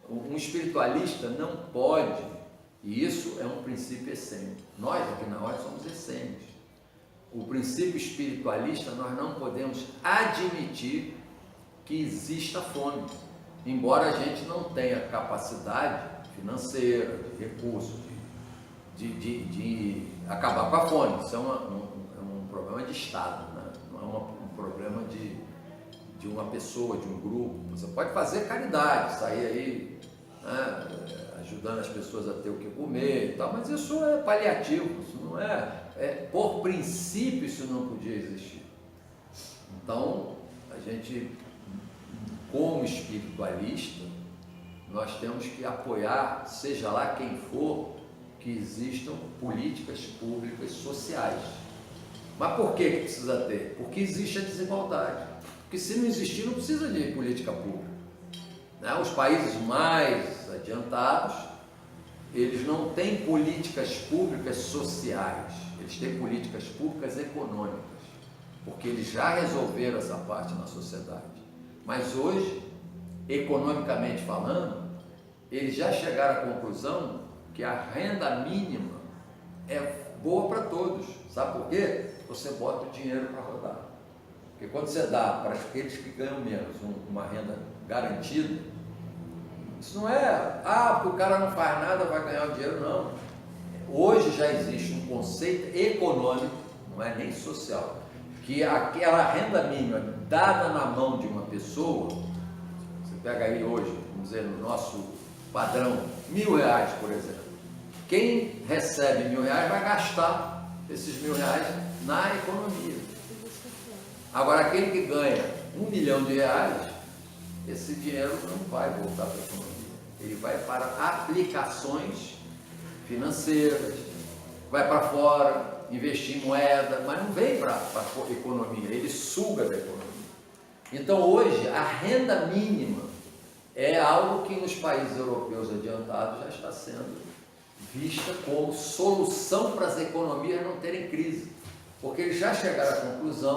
Um espiritualista não pode, e isso é um princípio essênio. Nós aqui na ordem somos essênios. O princípio espiritualista, nós não podemos admitir que exista fome, embora a gente não tenha capacidade financeira, de recursos, de acabar com a fome. Isso é um problema de Estado, né? Não é um problema de uma pessoa, de um grupo. Você pode fazer caridade, sair aí, né, ajudando as pessoas a ter o que comer e tal, mas isso é paliativo, isso não por princípio isso não podia existir. Então, a gente, como espiritualista, nós temos que apoiar, seja lá quem for, que existam políticas públicas sociais. Mas por que precisa ter? Porque existe a desigualdade. Porque se não existir, não precisa de política pública. Né? Os países mais adiantados, eles não têm políticas públicas sociais, eles têm políticas públicas econômicas, porque eles já resolveram essa parte na sociedade. Mas hoje, economicamente falando, eles já chegaram à conclusão que a renda mínima é boa para todos. Sabe por quê? Você bota o dinheiro para rodar. Porque quando você dá para aqueles que ganham menos uma renda garantida, isso não é, porque o cara não faz nada, vai ganhar o dinheiro, não. Hoje já existe um conceito econômico, não é nem social, que aquela renda mínima dada na mão de uma pessoa, você pega aí hoje, vamos dizer, no nosso padrão, R$1.000, por exemplo. Quem recebe R$1.000 vai gastar esses R$1.000 na economia. Agora, aquele que ganha R$1 milhão, esse dinheiro não vai voltar para a economia. Ele vai para aplicações financeiras, vai para fora, investir em moeda, mas não vem para a economia, ele suga da economia. Então, hoje, a renda mínima é algo que nos países europeus adiantados já está sendo vista como solução para as economias não terem crise. Porque eles já chegaram à conclusão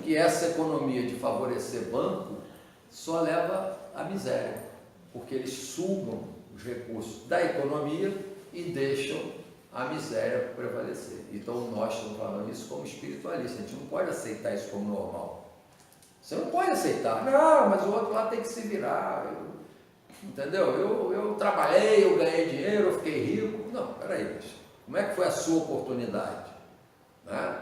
que essa economia de favorecer banco só leva à miséria, porque eles sugam os recursos da economia e deixam a miséria prevalecer. Então nós estamos falando isso como espiritualista, a gente não pode aceitar isso como normal. Você não pode aceitar, não, mas o outro lá tem que se virar, entendeu? Eu trabalhei, eu ganhei dinheiro, eu fiquei rico. Não, peraí, como é que foi a sua oportunidade?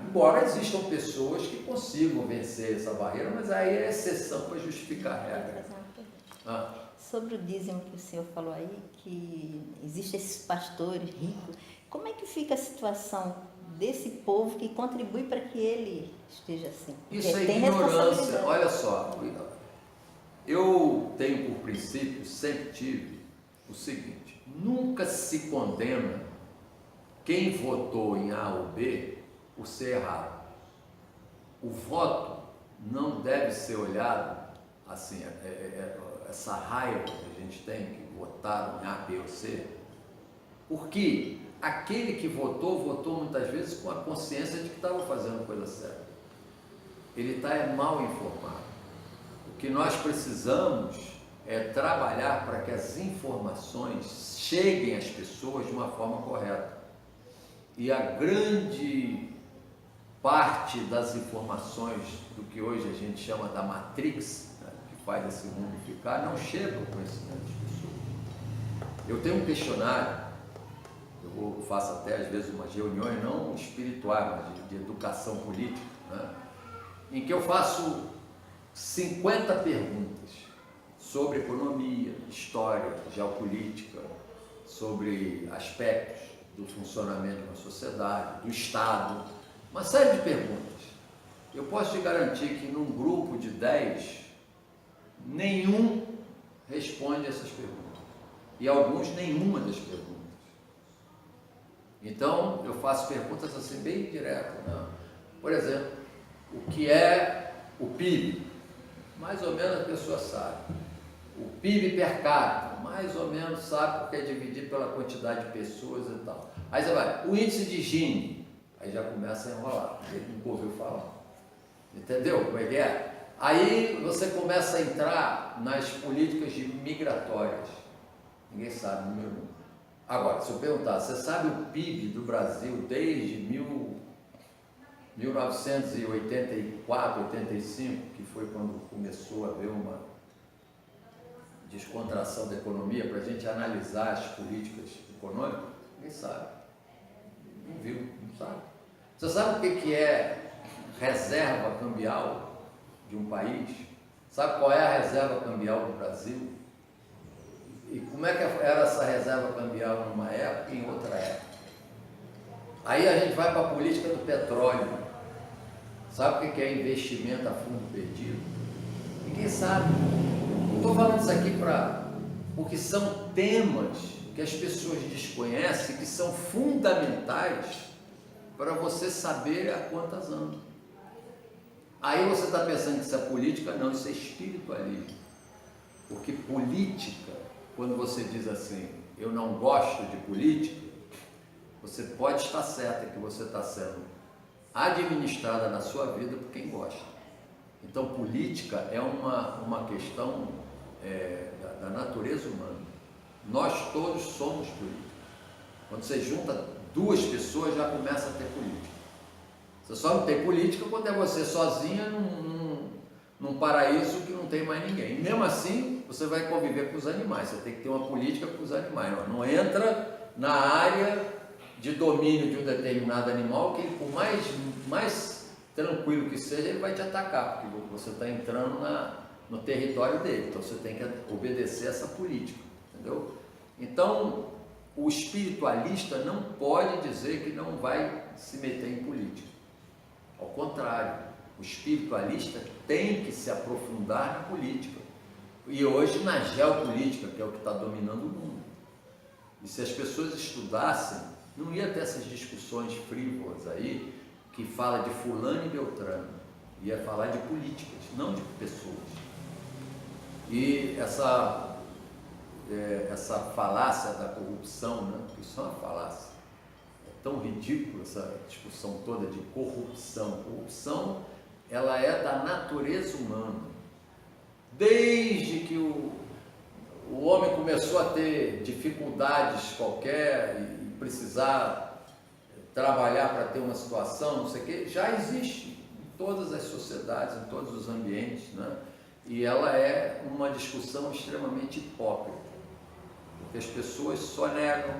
Embora existam pessoas que consigam vencer essa barreira, mas aí é exceção para justificar a regra. Sobre o dízimo que o senhor falou aí, que existem esses pastores ricos, como é que fica a situação desse povo que contribui para que ele esteja assim? Isso é ignorância. Olha só, eu tenho por princípio, sempre tive o seguinte: nunca se condena quem votou em A ou B por ser errado. O voto não deve ser olhado assim, essa raiva que a gente tem, que votaram em A, B ou C, porque aquele que votou muitas vezes com a consciência de que estava fazendo a coisa certa. Ele está mal informado. O que nós precisamos é trabalhar para que as informações cheguem às pessoas de uma forma correta. E a grande parte das informações do que hoje a gente chama da Matrix, né, que faz esse mundo ficar, não chega ao conhecimento das pessoas. Eu tenho um questionário, eu faço até às vezes umas reuniões não espirituais, mas de educação política, né, em que eu faço 50 perguntas sobre economia, história, geopolítica, sobre aspectos do funcionamento de uma sociedade, do Estado, uma série de perguntas. Eu posso te garantir que num grupo de 10, nenhum responde essas perguntas. E alguns nenhuma das perguntas. Então, eu faço perguntas assim bem diretas. Né? Por exemplo, o que é o PIB? Mais ou menos a pessoa sabe. O PIB per capita, mais ou menos sabe porque é dividido pela quantidade de pessoas e tal. Aí você vai, o índice de Gini, aí já começa a enrolar, ele nunca ouviu falar. Entendeu como é que é? Aí você começa a entrar nas políticas migratórias. Ninguém sabe o número 1. Agora, se eu perguntar, você sabe o PIB do Brasil desde 1984, 85, que foi quando começou a haver uma descontração da economia, para a gente analisar as políticas econômicas? Ninguém sabe. Não viu, não sabe. Você sabe o que é reserva cambial de um país? Sabe qual é a reserva cambial do Brasil? E como é que era essa reserva cambial numa época e em outra época? Aí a gente vai para a política do petróleo. Sabe o que é investimento a fundo perdido? Ninguém sabe. Não estou falando isso aqui porque são temas que as pessoas desconhecem, que são fundamentais para você saber a quantas andam. Aí você está pensando que isso é política? Não, isso é espiritualismo. Porque política, quando você diz assim, eu não gosto de política, você pode estar certa que você está sendo administrada na sua vida por quem gosta. Então, política é uma questão da natureza humana. Nós todos somos políticos. Quando você junta duas pessoas, já começa a ter política. Você só não tem política quando é você sozinha num paraíso que não tem mais ninguém. E mesmo assim, você vai conviver com os animais. Você tem que ter uma política com os animais. Não entra na área de domínio de um determinado animal, que ele, por mais tranquilo que seja, ele vai te atacar, porque você está entrando no território dele. Então você tem que obedecer essa política, entendeu? Então, o espiritualista não pode dizer que não vai se meter em política. Ao contrário, o espiritualista tem que se aprofundar na política. E hoje na geopolítica, que é o que está dominando o mundo. E se as pessoas estudassem, não ia ter essas discussões frívolas aí, que fala de fulano e beltrano. Ia falar de políticas, não de pessoas. E essa falácia da corrupção, né? Isso é uma falácia. É tão ridículo essa discussão toda de corrupção. Corrupção, ela é da natureza humana. Desde que o homem começou a ter dificuldades qualquer e precisar trabalhar para ter uma situação, não sei o quê, já existe em todas as sociedades, em todos os ambientes, né? E ela é uma discussão extremamente hipócrita, porque as pessoas só negam,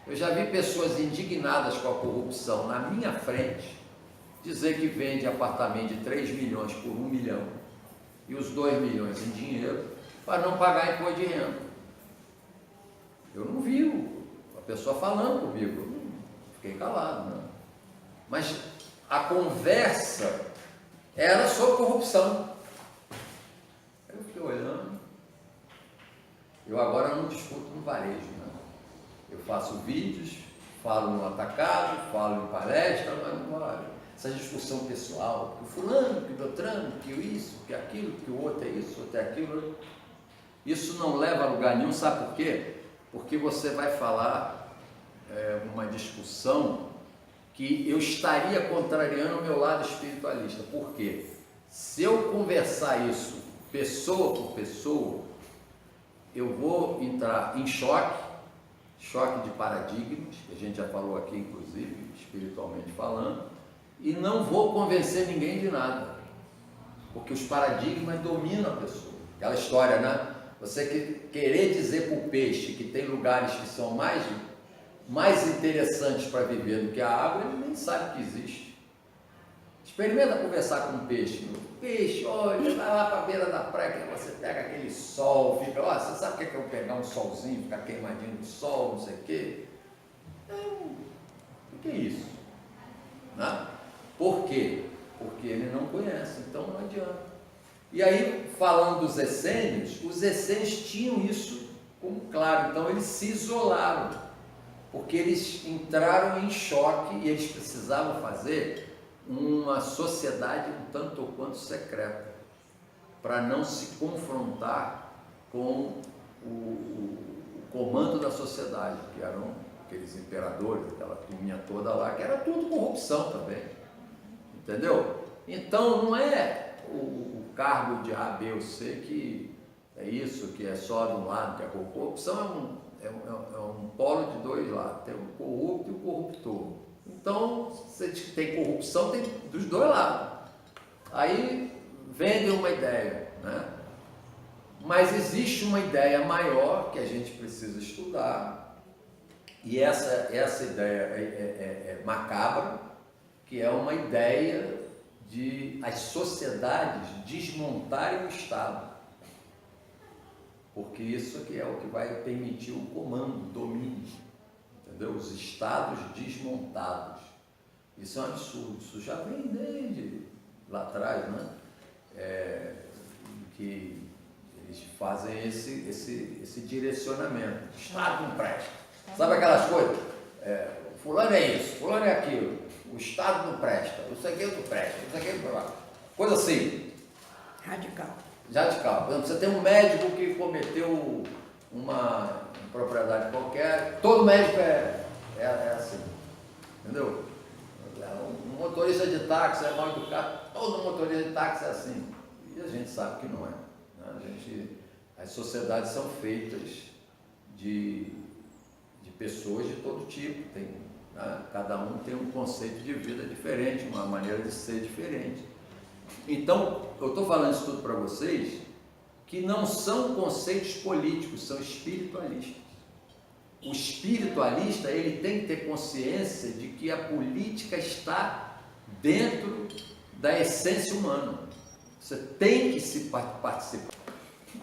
eu já vi pessoas indignadas com a corrupção na minha frente, dizer que vende apartamento de 3 milhões por 1 milhão e os 2 milhões em dinheiro para não pagar imposto de renda. Eu não vi a pessoa falando comigo, eu fiquei calado, né? Mas a conversa era sobre corrupção. Eu fiquei olhando. Eu agora não discuto no varejo, né? Eu faço vídeos, falo no atacado, falo em palestra, mas não vale. Essa discussão pessoal, que o fulano, que o beltrano, que isso, que aquilo, que o outro é isso, outro é aquilo, isso não leva a lugar nenhum, sabe por quê? Porque você vai falar uma discussão que eu estaria contrariando o meu lado espiritualista. Por quê? Se eu conversar isso pessoa por pessoa, eu vou entrar em choque de paradigmas, que a gente já falou aqui, inclusive, espiritualmente falando, e não vou convencer ninguém de nada, porque os paradigmas dominam a pessoa. Aquela história, né? Você querer dizer para o peixe que tem lugares que são mais interessantes para viver do que a água, ele nem sabe que existe. Experimenta conversar com um peixe. Peixe, olha, vai lá para a beira da praia, que você pega aquele sol, fica, ó, você sabe o que é eu pegar um solzinho, ficar queimadinho no sol, não sei o quê? O que é isso? Né? Por quê? Porque ele não conhece, então não adianta. E aí, falando dos essênios, os essênios tinham isso como claro, então eles se isolaram, porque eles entraram em choque e eles precisavam fazer uma sociedade um tanto ou quanto secreta, para não se confrontar com o comando da sociedade, que eram aqueles imperadores, aquela turminha toda lá, que era tudo corrupção também, entendeu? Então não é o cargo de A, B ou C que é isso, que é só de um lado, que a corrupção é um polo de dois lados, tem o corrupto e o corruptor. Então, você diz que tem corrupção, tem dos dois lados. Aí vendem uma ideia, né? Mas existe uma ideia maior que a gente precisa estudar, e essa ideia é macabra, que é uma ideia de as sociedades desmontarem o Estado. Porque isso aqui é o que vai permitir o comando, o domínio, entendeu? Os estados desmontados. Isso é um absurdo, isso já vem desde lá atrás, né? Que eles fazem esse direcionamento. O Estado não presta. Sabe aquelas coisas? Fulano é isso, fulano é aquilo. O Estado não presta, isso aqui não presta, isso aqui não presta. Coisa assim. Radical. Radical. Por exemplo, você tem um médico que cometeu uma impropriedade qualquer, todo médico é assim. Entendeu? Um motorista de táxi é mal educado, todo motorista de táxi é assim. E a gente sabe que não é. Né? As sociedades são feitas de pessoas de todo tipo. Cada um tem um conceito de vida diferente, uma maneira de ser diferente. Então, eu estou falando isso tudo para vocês, que não são conceitos políticos, são espiritualistas. O espiritualista, ele tem que ter consciência de que a política está dentro da essência humana. Você tem que se participar.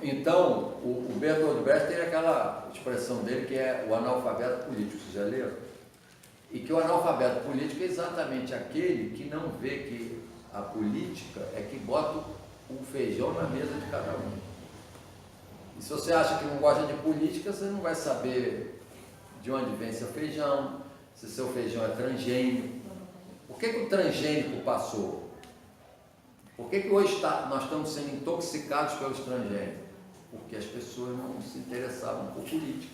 Então, o Bertolt Brecht tem aquela expressão dele que é o analfabeto político, vocês já leram? E que o analfabeto político é exatamente aquele que não vê que a política é que bota o feijão na mesa de cada um. E se você acha que não gosta de política, você não vai saber de onde vem seu feijão, se seu feijão é transgênico. Por que o transgênico passou? Por que hoje nós estamos sendo intoxicados pelos transgênicos? Porque as pessoas não se interessavam por política.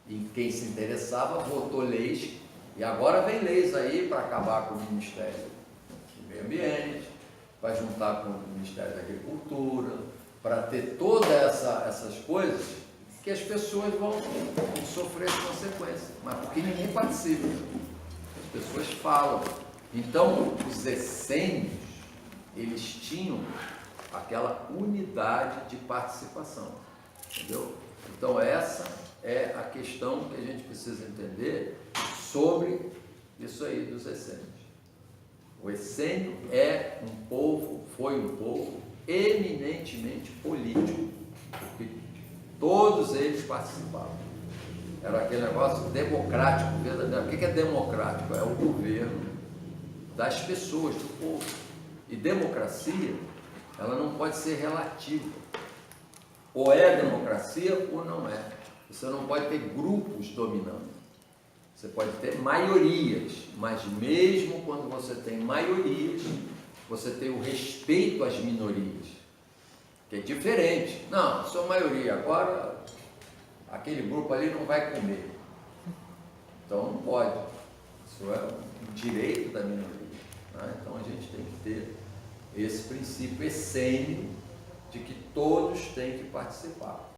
E quem se interessava votou leis, e agora vem leis aí para acabar com o Ministério do Meio Ambiente, vai juntar com o Ministério da Agricultura, para ter todas essas coisas que as pessoas vão sofrer as consequências, mas porque ninguém participa, as pessoas falam. Então, os essênios, eles tinham aquela unidade de participação, entendeu? Então, essa é a questão que a gente precisa entender sobre isso aí dos essênios. O essênio é um povo, foi um povo eminentemente político, porque todos eles participavam. Era aquele negócio democrático, verdadeiro. O que é democrático? É o governo das pessoas, do povo. E democracia, ela não pode ser relativa. Ou é democracia ou não é. Você não pode ter grupos dominando. Você pode ter maiorias, mas mesmo quando você tem maiorias, você tem o respeito às minorias, que é diferente. Não, eu sou maioria, agora aquele grupo ali não vai comer. Então não pode. Isso é um direito da minoria. Né? Então a gente tem que ter esse princípio essênio de que todos têm que participar.